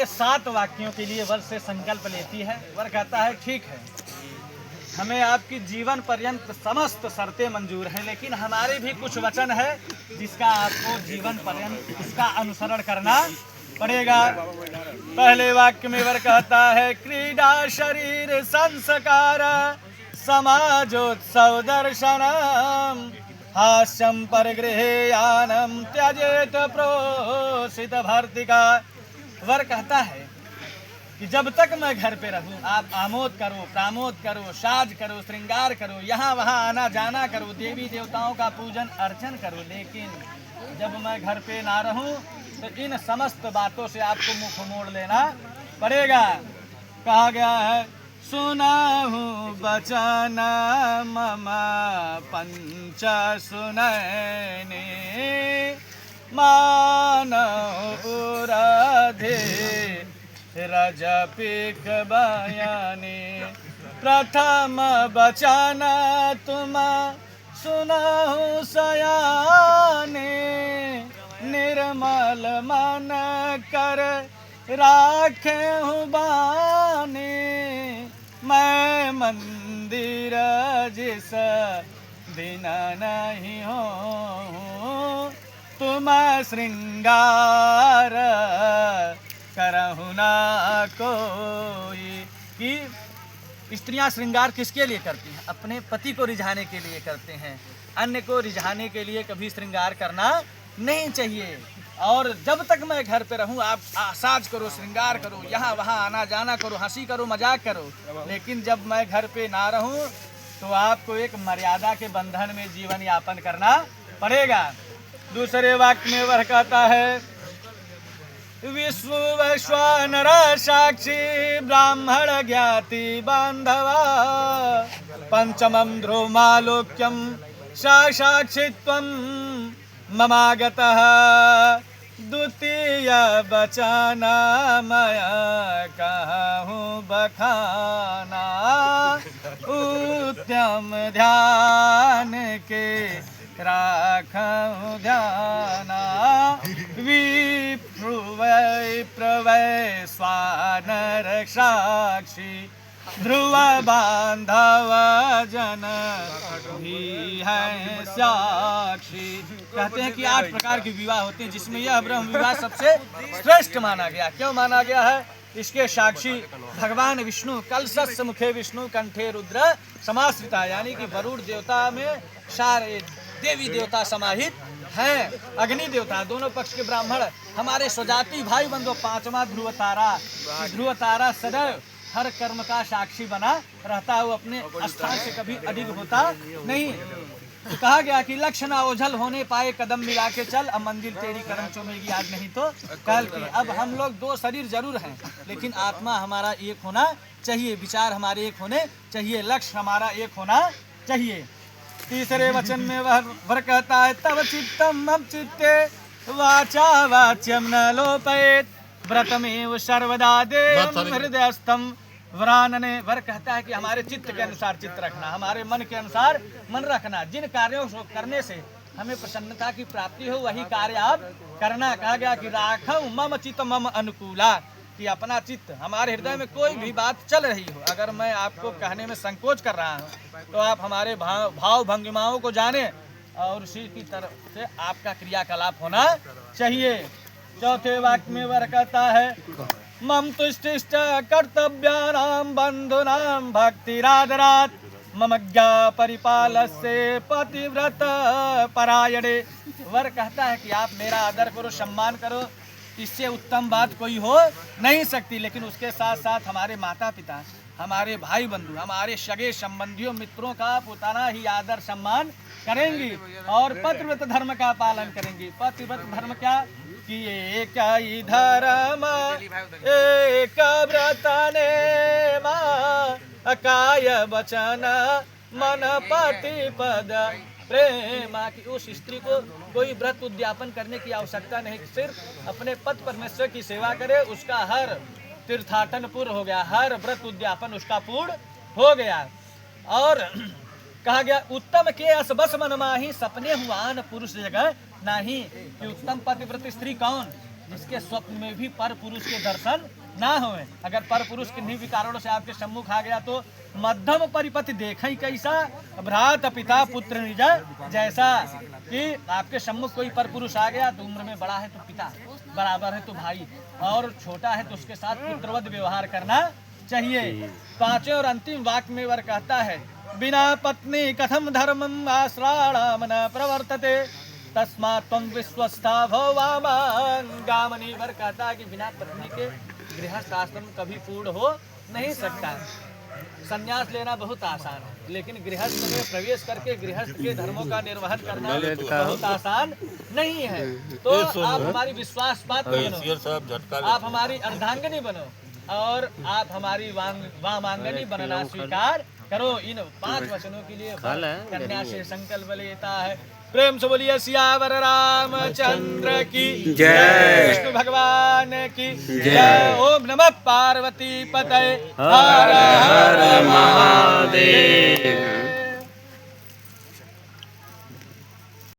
अपने 7 वाक्यों के लिए वर से संकल्प लेती है। वर कहता है ठीक है, हमें आपकी जीवन पर्यंत समस्त शर्तें मंजूर हैं, लेकिन हमारे भी कुछ वचन है जिसका आपको जीवन पर्यंत उसका अनुसरण करना पड़ेगा। पहले वाक्य में वर कहता है क्रीडा शरीर संस्कार समाजोत्सव दर्शनम हास्यम परिगृह्यानम त्यजेत प्रोसित भर्तिका। वर कहता है कि जब तक मैं घर पे रहूं आप आमोद करो, प्रामोद करो, साज करो, श्रृंगार करो, यहाँ वहाँ आना जाना करो, देवी देवताओं का पूजन अर्चन करो, लेकिन जब मैं घर पे ना रहूं तो इन समस्त बातों से आपको मुख मोड़ लेना पड़ेगा। कहा गया है सुना हूँ बचन मम पंच सुनैने मानव उराधे रजपिक बयाने प्रथम बचन तुम सुनाहु सयाने निर्मल मन कर राखे हूँ बाने मैं मंदिर जिस दिन नहीं हो तुम श्रृंगार करहु ना कोई। कि स्त्रियां श्रृंगार किसके लिए करती हैं? अपने पति को रिझाने के लिए करते हैं, अन्य को रिझाने के लिए कभी श्रृंगार करना नहीं चाहिए। और जब तक मैं घर पे रहूं आप साज करो, श्रृंगार करो, यहाँ वहाँ आना जाना करो, हंसी करो, मजाक करो, लेकिन जब मैं घर पे ना रहूं तो आपको एक मर्यादा के बंधन में जीवन यापन करना पड़ेगा। दूसरे वाक्य में वह कहता है विश्व वैश्वानर साक्षी ब्राह्मण ज्ञाति बांधवा पंचमं ध्रुवमालोक्यं साक्षित्वं ममागतः द्वितीय बचन मया कहूँ बखाना उत्तम ध्यान के राखूं ध्याना विप्रवै स्वानर साक्षी ध्रुव बांधव जन भी है साक्षी। कहते हैं कि 8 प्रकार के विवाह होते हैं जिसमें यह ब्रह्म विवाह सबसे श्रेष्ठ माना गया। क्यों माना गया है? इसके साक्षी भगवान विष्णु कलशस्य मुखे विष्णु कंठे रुद्र समाश्रिता, यानी कि वरुण देवता में सारे देवी देवता समाहित हैं, अग्नि देवता, दोनों पक्ष के ब्राह्मण हमारे स्वजाति भाई बंधु। 5वां ध्रुव तारा, ध्रुव तारा सदैव हर कर्म का साक्षी बना रहता है, वो अपने स्थान से कभी अधिक होता नहीं। तो कहा गया कि लक्ष्य ना ओझल होने पाए कदम मिला के चल, अब मंदिर तेरी करम चुमेगी आज नहीं तो कल की। अब हम लोग 2 शरीर जरूर हैं, लेकिन आत्मा हमारा एक होना चाहिए, विचार हमारे एक होने चाहिए, लक्ष्य हमारा एक होना चाहिए। तीसरे वचन में वह वर कहता है तव चित्तम मम चित्ते वाचा वाच्यम न लोपयेत व्रतमेव सर्वदा देयं हृदयस्थम वरानने। वर कहता है कि हमारे चित्त के अनुसार चित्त रखना, हमारे मन के अनुसार मन रखना, जिन कार्यों को करने से हमें प्रसन्नता की प्राप्ति हो वही कार्य आप करना। कहा गया कि राखव मम चित्त मम अनुकूला, कि अपना चित्त हमारे हृदय में कोई भी बात चल रही हो, अगर मैं आपको कहने में संकोच कर रहा हूँ तो आप हमारे भाव भंगिमाओं को जाने और उसी की तरफ से आपका क्रियाकलाप होना चाहिए। चौथे वाक्य में वह कहता है मम तुष्टिष्ट कर्तव्यानां बंधुनां भक्तिरादरात् मम ज्ञा परिपालस्य पतिव्रत परायणे। वर कहता है कि आप मेरा आदर करो, सम्मान करो, इससे उत्तम बात कोई हो नहीं सकती। लेकिन उसके साथ साथ हमारे माता पिता, हमारे भाई बंधु, हमारे सगे संबंधियों मित्रों का पुतना ही आदर सम्मान करेंगी और पतिव्रत धर्म का पालन करेंगी। पतिव्रत धर्म क्या? कि एक ही धर्म एक व्रत नेमा काय वचन मन पति पद प्रेमा। की उस स्त्री को कोई व्रत उद्यापन करने की आवश्यकता नहीं, सिर्फ अपने पति परमेश्वर की सेवा करे, उसका हर तीर्थाटन पूर्ण हो गया, हर व्रत उद्यापन उसका पूर्ण हो गया। और कहा गया उत्तम के अस बस मन माही सपने हुआन पुरुष जगह नहीं। कि उत्तम पतिव्रत स्त्री कौन? जिसके स्वप्न में भी पर पुरुष के दर्शन ना होए। अगर पर पुरुष किन्हीं भी कारणों से आपके सम्मुख आ गया तो मध्यम परिपति देखें कैसा, भ्रात पिता पुत्र निज जैसा। कि आपके सम्मुख कोई पर पुरुष आ गया तो उम्र में बड़ा है तो पिता, बराबर है तो भाई, और छोटा है तो उसके साथ पुत्रवत व्यवहार करना चाहिए। पांचवें और अंतिम वाक्य में वर कहता है, बिना पत्नी कथम धर्मम आश्राणाम न प्रवर्तते तस्मात् त्वं विश्वस्था भवामगामिनी। वर कहता है कि बिना पत्नी के गृहस्थ आश्रम कभी पूर्ण हो नहीं सकता। संन्यास लेना बहुत आसान है, लेकिन गृहस्थ में प्रवेश करके गृहस्थ के धर्मों का निर्वहन करना बहुत आसान नहीं है। तो आप हमारी विश्वास पात्र बनो, आप हमारी अर्धांगिनी बनो और आप हमारी वामांगनी बनना स्वीकार करो। इन 5 वचनों के लिए कन्या से संकल्प लेता है। प्रेम से बोलिए सियावर रामचंद्र की जय, विष्णु भगवान की जय। ओम नमः पार्वती पतये हर हर महादेव।